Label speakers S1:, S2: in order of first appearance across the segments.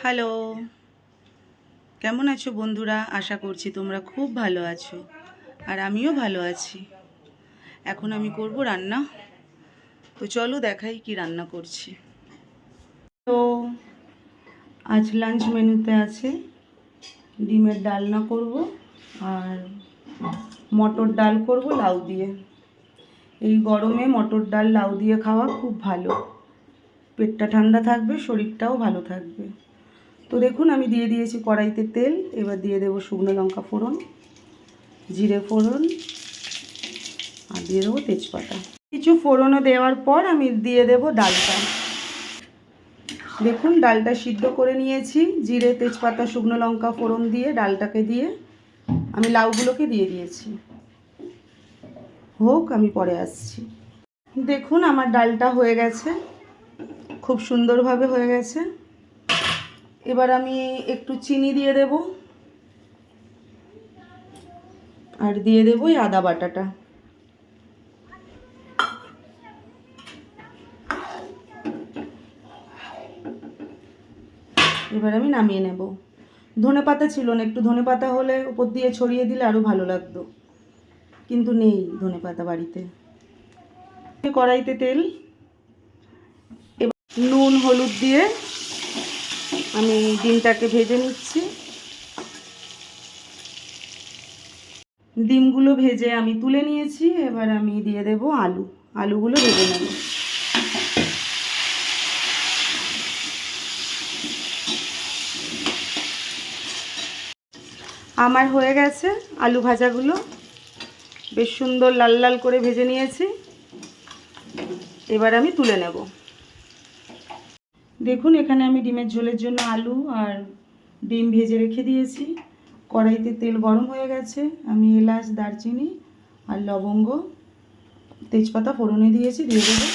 S1: Hello, কেমন আছো বন্ধুরা? আশা করছি তোমরা খুব ভালো আছো আর আমিও ভালো আছি। এখন আমি করব রান্না, তো চলো দেখাই কি রান্না করছি। তো আজ লাঞ্চ মেনুতে আছে ডিমের ডালনা করব আর মটর ডাল করব লাউ দিয়ে। এই গরমে মটর ডাল লাউ দিয়ে খাওয়া খুব ভালো, পেটটা ঠান্ডা থাকবে, শরীরটাও ভালো থাকবে। তো দেখুন আমি দিয়ে দিয়েছি কড়াইতে তেল। এবার দিয়ে দেবো শুকনো লঙ্কা ফোড়ন, জিরে ফোড়ন আর দিয়ে দেবো তেজপাতা। কিছু ফোড়নও দেওয়ার পর আমি দিয়ে দেবো ডালটা। দেখুন ডালটা সিদ্ধ করে নিয়েছি, জিরে তেজপাতা শুকনো লঙ্কা ফোড়ন দিয়ে ডালটাকে দিয়ে আমি লাউগুলোকে দিয়ে দিয়েছি। হোক, আমি পরে আসছি। দেখুন আমার ডালটা হয়ে গেছে, খুব সুন্দরভাবে হয়ে গেছে। এবার আমি একটু চিনি দিয়ে দেব আর দিয়ে দেবো এই আদা বাটাটা। এবার আমি নামিয়ে নেব। ধনেপাতা ছিল না, একটু ধনেপাতা হলে উপর দিয়ে ছড়িয়ে দিলে আরও ভালো লাগতো, কিন্তু নেই ধনেপাতা বাড়িতে। কড়াইতে তেল, এবার নুন হলুদ দিয়ে আমি ডিমটাকে ভেজে নিচ্ছি। ডিমগুলো ভেজে আমি তুলে নিয়েছি। এবার আমি দিয়ে দেব আলুগুলো ভেজে নেব। আমার হয়ে গেছে আলু ভাজাগুলো, বেশ সুন্দর লাল লাল করে ভেজে নিয়েছি। এবার আমি তুলে নেব। দেখুন এখানে আমি ডিমের ঝোলের জন্য আলু আর ডিম ভেজে রেখে দিয়েছি। কড়াইতে তেল গরম হয়ে গেছে, আমি এলাচ দারচিনি আর লবঙ্গ তেজপাতা ফোড়নে দিয়েছি। দিয়ে দেবো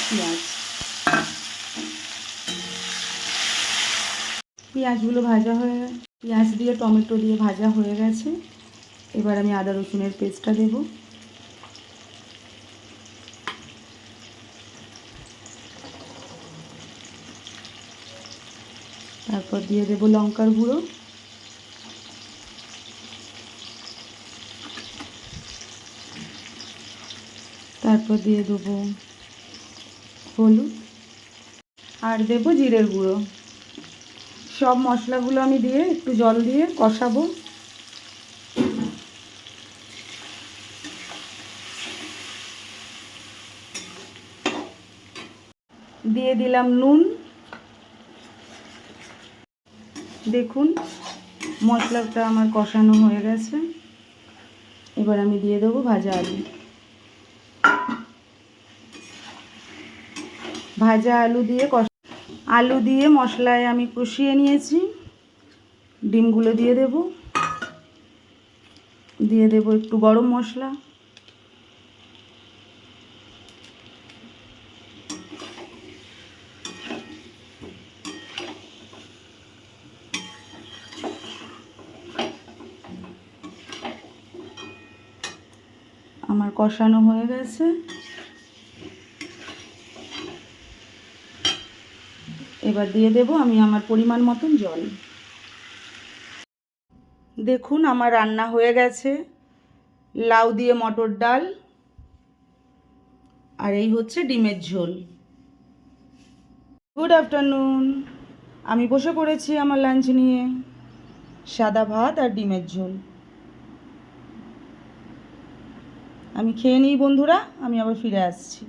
S1: পেঁয়াজগুলো ভাজা হয়ে গেছে, পেঁয়াজ দিয়ে টমেটো দিয়ে ভাজা হয়ে গেছে। এবার আমি আদা রসুনের পেস্টটা দেব। তারপর দিয়ে দেবো লঙ্কার গুঁড়ো, তারপর দিয়ে দেবো হলুদ আর দেবো জিরের গুঁড়ো। সব মশলাগুলো আমি দিয়ে একটু জল দিয়ে কষাবো। দিয়ে দিলাম নুন। দেখুন মশলাটা আমার কষানো হয়ে গেছে। এবার আমি দিয়ে দেবো ভাজা আলু। ভাজা আলু দিয়ে মশলায় আমি কষিয়ে নিয়েছি। ডিমগুলো দিয়ে দেব একটু গরম মশলা। আমার কষানো হয়ে গেছে। এবার দিয়ে দেব আমি আমার পরিমাণ মতন জল। দেখুন আমার রান্না হয়ে গেছে লাউ দিয়ে মটর ডাল, আর এই হচ্ছে ডিমের ঝোল। Good afternoon. আমি বসে পড়েছি আমার লাঞ্চ নিয়ে, সাদা ভাত আর ডিমের ঝোল। আমি খেয়ে নিই বন্ধুরা, আমি আবার ফিরে আসছি।